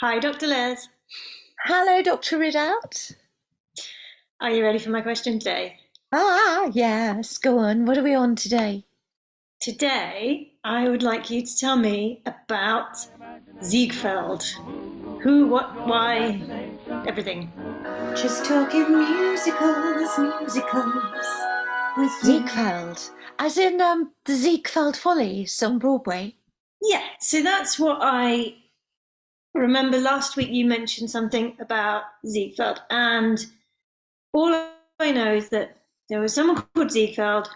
Hi, Dr. Les. Hello, Dr. Ridout. Are you ready for my question today? Yes, go on. What are we on today? Today, I would like you to tell me about Ziegfeld. Who, what, why, everything. Just talking musicals with you. Ziegfeld, as in the Ziegfeld Follies on Broadway. Yeah, so that's what I remember. Last week you mentioned something about Ziegfeld, and all I know is that there was someone called Ziegfeld,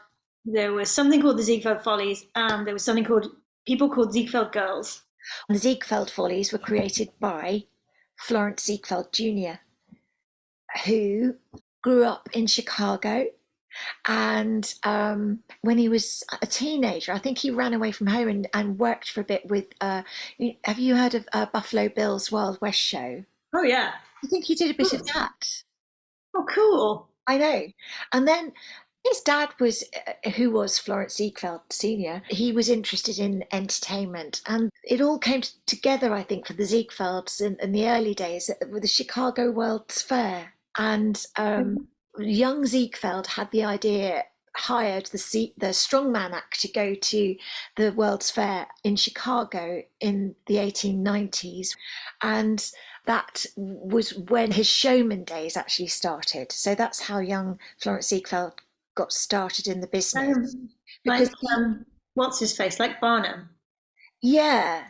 there was something called the Ziegfeld Follies, and there was something called people called Ziegfeld Girls. The Ziegfeld Follies were created by Florence Ziegfeld Jr., who grew up in Chicago. And when he was a teenager, I think he ran away from home and worked for a bit with. Have you heard of Buffalo Bill's Wild West show? Oh, yeah. I think he did a bit of that. Oh, cool. I know. And then his dad was, who was Florence Ziegfeld Sr., he was interested in entertainment. And it all came together, I think, for the Ziegfelds in the early days with the Chicago World's Fair. And young Ziegfeld had the idea, hired the strongman act to go to the World's Fair in Chicago in the 1890s. And that was when his showman days actually started. So that's how young Florence Ziegfeld got started in the business. Like Because he, what's his face? Like Barnum. yeah,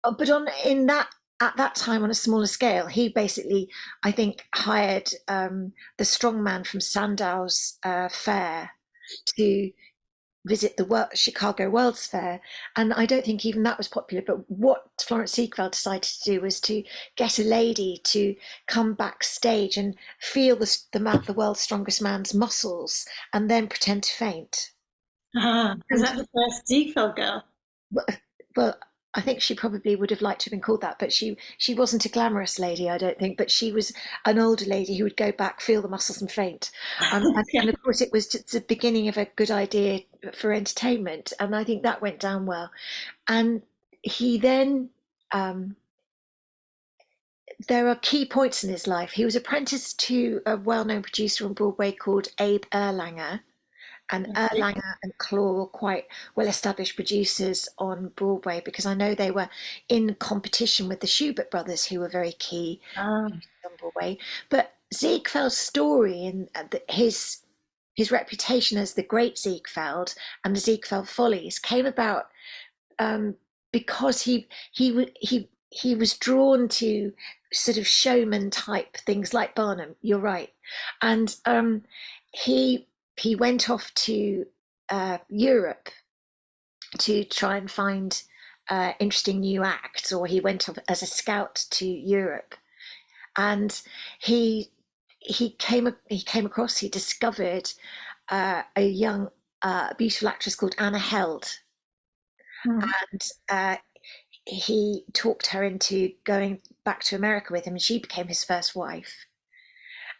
but on in that at that time on a smaller scale, he basically, I think, hired the strongman from Sandow's fair to visit the Chicago World's Fair, and I don't think even that was popular. But what Florence Ziegfeld decided to do was to get a lady to come backstage and feel the world's strongest man's muscles, and then pretend to faint. Ah, is And that the first Ziegfeld girl? well, I think she probably would have liked to have been called that, but she wasn't a glamorous lady, I don't think. But she was an older lady who would go back, feel the muscles, and faint. And Okay. of course, it was just the beginning of a good idea for entertainment, and I think that went down well. And he then, um, there are key points in his life. He was apprenticed to a well-known producer on Broadway called Abe Erlanger, and Okay. Erlanger and Claw were quite well-established producers on Broadway because I know they were in competition with the Schubert brothers, who were very key Ah, on Broadway. But Ziegfeld's story and his reputation as the Great Ziegfeld and the Ziegfeld Follies came about um, because he was drawn to sort of showman type things like Barnum. You're right, and he he went off to Europe to try and find interesting new acts, or he went off as a scout to Europe, and he he discovered a young beautiful actress called Anna Held, hmm. and he talked her into going back to America with him, and she became his first wife.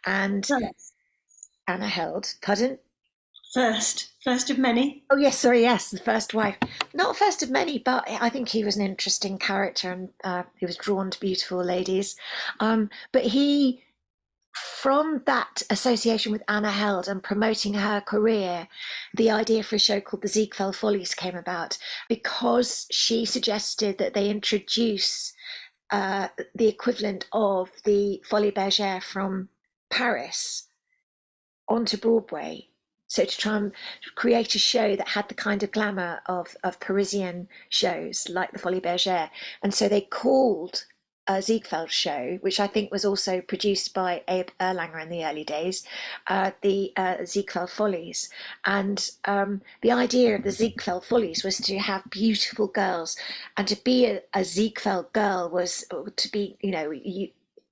And Yes. Anna Held, pardon? First of many. Oh yes, sorry, yes, the first wife. Not first of many, but I think he was an interesting character, and he was drawn to beautiful ladies. But he, from that association with Anna Held and promoting her career, the idea for a show called The Ziegfeld Follies came about because she suggested that they introduce the equivalent of the Folie Bergère from Paris onto Broadway. So to try and create a show that had the kind of glamour of Parisian shows like the Folie Bergère. And so they called a Ziegfeld show, which I think was also produced by Abe Erlanger in the early days, the Ziegfeld Follies. And the idea of the Ziegfeld Follies was to have beautiful girls, and to be a Ziegfeld girl was to be,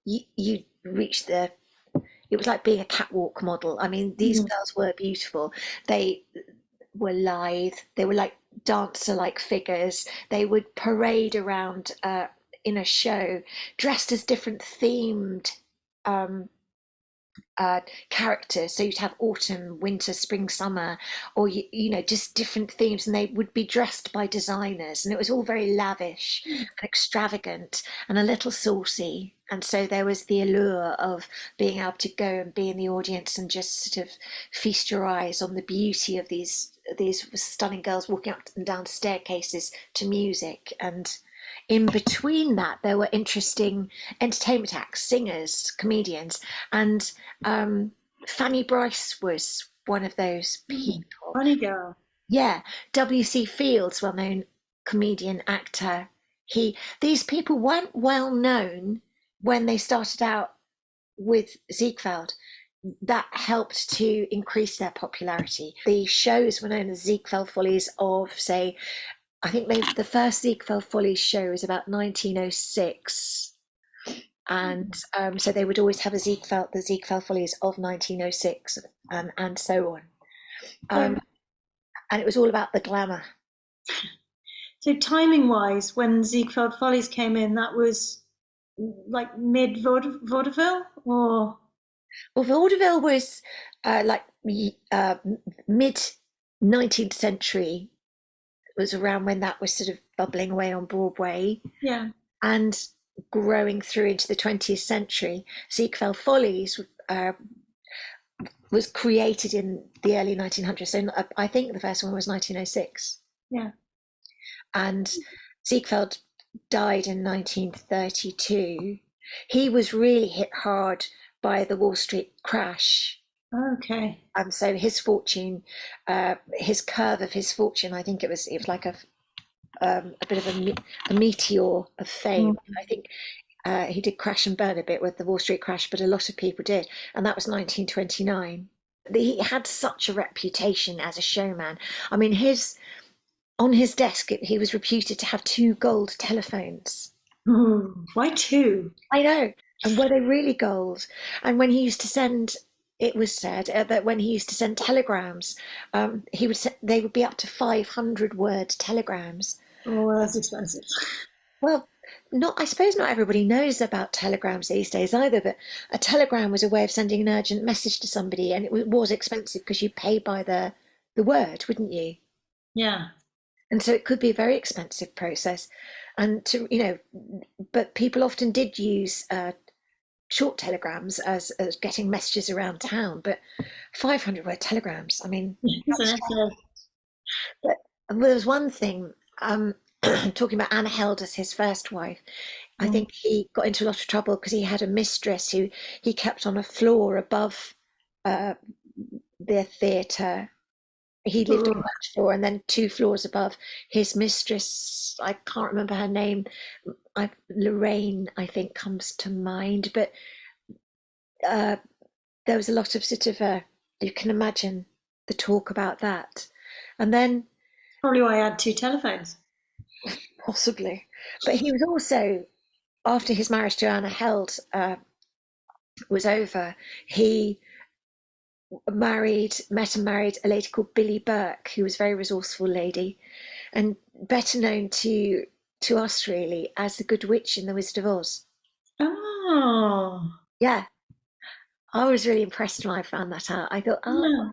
you reach the, it was like being a catwalk model. I mean, these Mhm. girls were beautiful. They were lithe. They were like dancer-like figures. They would parade around in a show, dressed as different themed um, characters. So you'd have autumn, winter, spring, summer, or just different themes, and they would be dressed by designers, and it was all very lavish and extravagant and a little saucy. And so there was the allure of being able to go and be in the audience and just sort of feast your eyes on the beauty of these stunning girls walking up and down staircases to music. And in between that, there were interesting entertainment acts, singers, comedians, and Fanny Bryce was one of those people. Funny girl. Yeah, W.C. Fields, well-known comedian, actor. These people weren't well known when they started out with Ziegfeld. That helped to increase their popularity. The shows were known as Ziegfeld Follies of, say, I think the first Ziegfeld Follies show is about 1906. And so they would always have the Ziegfeld Follies of 1906, and so on. And it was all about the glamour. So timing-wise, when Ziegfeld Follies came in, that was like mid-vaudeville, or? Well, vaudeville was like mid-19th century. It was around when that was sort of bubbling away on Broadway. Yeah. And growing through into the 20th century. Ziegfeld Follies was created in the early 1900s. So I think the first one was 1906. Yeah. And Ziegfeld died in 1932. He was really hit hard by the Wall Street crash. Okay. So his fortune, his curve of his fortune, I think it was like a bit of a meteor of fame. I think he did crash and burn a bit with the Wall Street crash, but a lot of people did, and that was 1929. He had such a reputation as a showman. I mean, on his desk, he was reputed to have 2 gold telephones. Why 2? I know. And were they really gold? And when he used to send, it was said that when he used to send telegrams, they would be up to 500-word telegrams. Oh, that's expensive. Well, I suppose not everybody knows about telegrams these days either, but a telegram was a way of sending an urgent message to somebody, and it was expensive because you pay by the word, wouldn't you? Yeah. And so it could be a very expensive process. And but people often did use short telegrams as getting messages around town, but 500-word telegrams, I mean, but there was one thing, talking about Anna Held as his first wife. I think he got into a lot of trouble because he had a mistress who he kept on a floor above the theatre. He lived on that floor, and then 2 floors above his mistress, I can't remember her name, Lorraine, I think, comes to mind, but there was a lot of sort of, you can imagine the talk about that. And then... Probably why I had 2 telephones. Possibly. But he was also, after his marriage to Anna Held was over, he met and married a lady called Billy Burke, who was a very resourceful lady, and better known to us really as the Good Witch in The Wizard of Oz. Oh. Yeah. I was really impressed when I found that out. I thought, Yeah.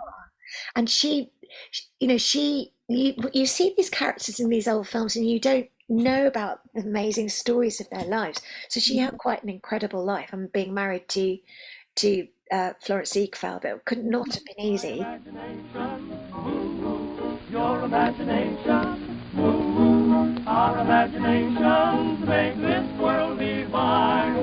And you see these characters in these old films and you don't know about the amazing stories of their lives. So she had quite an incredible life. I'm being married to Florence Ziegfeld, but it could not have been easy. Your imagination, our imaginations make this world divine.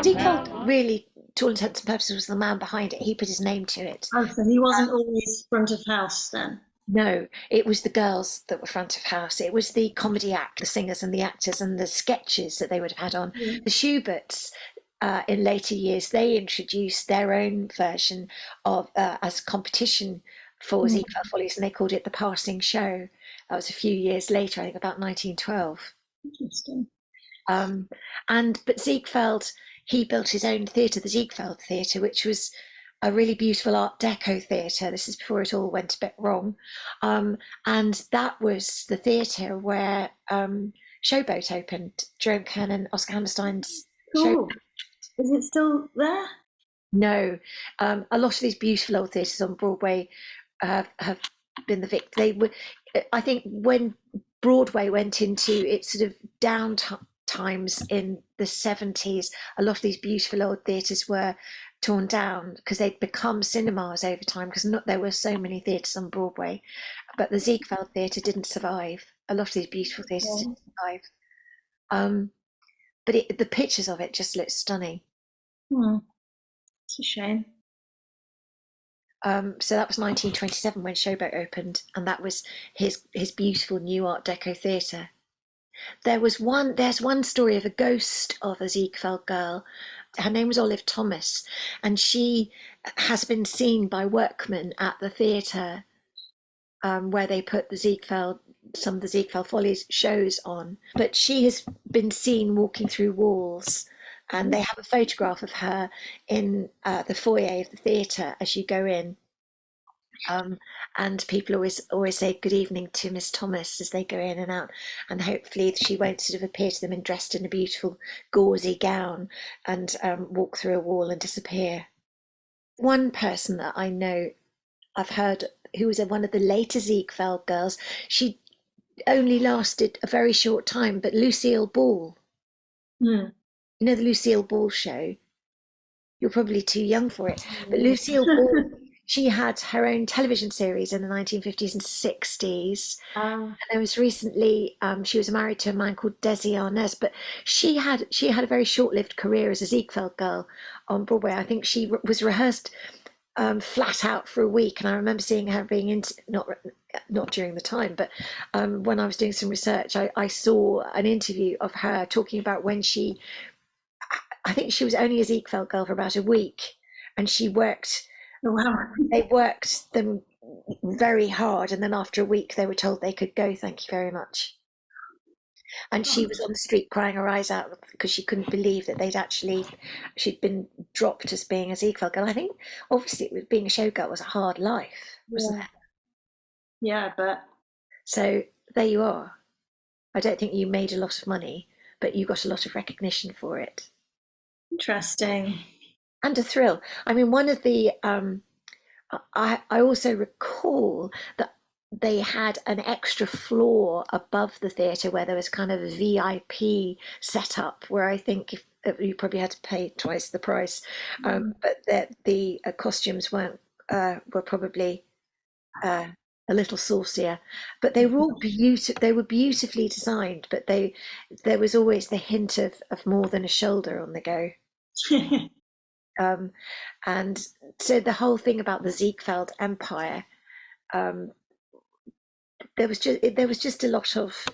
Ziegfeld really, to all intents and purposes, was the man behind it. He put his name to it. Oh, so he wasn't always front of house then? No, it was the girls that were front of house. It was the comedy act, the singers and the actors and the sketches that they would have had on. The Schuberts, in later years, they introduced their own version of as competition for Ziegfeld Follies, and they called it The Passing Show. That was a few years later, I think about 1912. Interesting. But Ziegfeld, he built his own theatre, the Ziegfeld Theatre, which was a really beautiful Art Deco theatre. This is before it all went a bit wrong. And that was the theatre where Showboat opened, Jerome Kern and Oscar Hammerstein's show. Is it still there? No, a lot of these beautiful old theatres on Broadway have been the victim. They were, I think, when Broadway went into its sort of down times in the 70s, a lot of these beautiful old theatres were torn down because they'd become cinemas over time because there were so many theatres on Broadway. But the Ziegfeld Theatre didn't survive. A lot of these beautiful theatres didn't survive. But the pictures of it just look stunning. It's a shame. So that was 1927 when Showboat opened, and that was his beautiful new Art Deco theatre. There's one story of a ghost of a Ziegfeld girl. Her name was Olive Thomas, and she has been seen by workmen at the theatre where they put some of the Ziegfeld Follies shows on. But she has been seen walking through walls, and they have a photograph of her in the foyer of the theatre as you go in. And people always say good evening to Miss Thomas as they go in and out, and hopefully she won't sort of appear to them dressed in a beautiful gauzy gown and walk through a wall and disappear. One person that I know, I've heard, who was one of the later Ziegfeld girls, she only lasted a very short time, but Lucille Ball. You know the Lucille Ball show? You're probably too young for it, but Lucille Ball, she had her own television series in the 1950s and 60s. And there was recently, she was married to a man called Desi Arnaz, but she had a very short-lived career as a Ziegfeld girl on Broadway. I think she was rehearsed flat out for a week, and I remember seeing her being not during the time, but when I was doing some research, I saw an interview of her talking about when I think she was only a Ziegfeld girl for about a week, and she worked. They worked them very hard, and then after a week they were told they could go, thank you very much. And she was on the street crying her eyes out because she couldn't believe that she'd been dropped as being a Ziegfeld girl. I think obviously being a showgirl was a hard life, wasn't it? Yeah, but so there you are. I don't think you made a lot of money, but you got a lot of recognition for it. Interesting. And a thrill. I mean, one of the I also recall that they had an extra floor above the theatre where there was kind of a VIP setup where I think you probably had to pay twice the price, but that the costumes were probably a little saucier, but they were all beautiful. They were beautifully designed, but there was always the hint of more than a shoulder on the go. And so the whole thing about the Ziegfeld Empire, there was just a lot of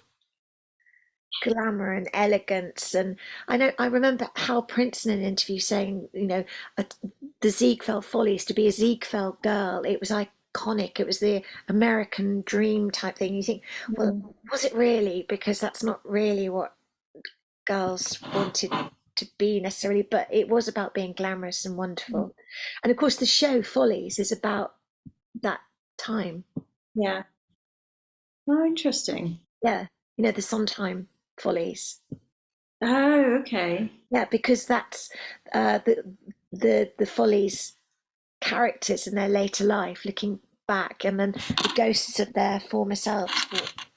glamour and elegance. And I remember Hal Prince in an interview saying, the Ziegfeld Follies, to be a Ziegfeld girl, it was iconic. It was the American dream type thing. You think, well, was it really? Because that's not really what girls wanted to be necessarily, but it was about being glamorous and wonderful. And of course the show Follies is about that time. Yeah. Oh, interesting. Yeah, the Sondheim Follies. Oh, okay. Yeah, because that's the Follies characters in their later life looking back, and then the ghosts of their former selves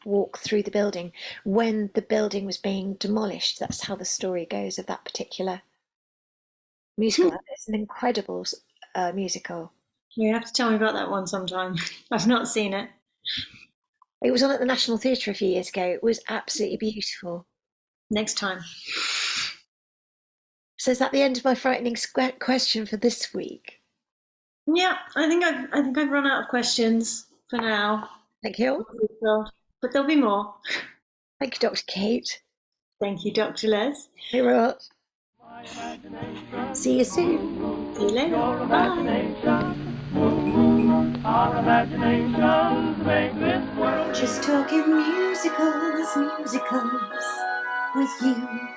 walk through the building when the building was being demolished. That's how the story goes of that particular musical. It's an incredible musical. You have to tell me about that one sometime. I've not seen it. It was on at the National Theatre a few years ago. It was absolutely beautiful. Next time. So is that the end of my frightening question for this week? Yeah, I think I've run out of questions for now. Thank you. But there'll be more. Thank you, Dr. Kate. Thank you, Dr. Les. Hey, Ridout. See you soon. See you later. Bye. Our imaginations make this world. Just talking musicals with you.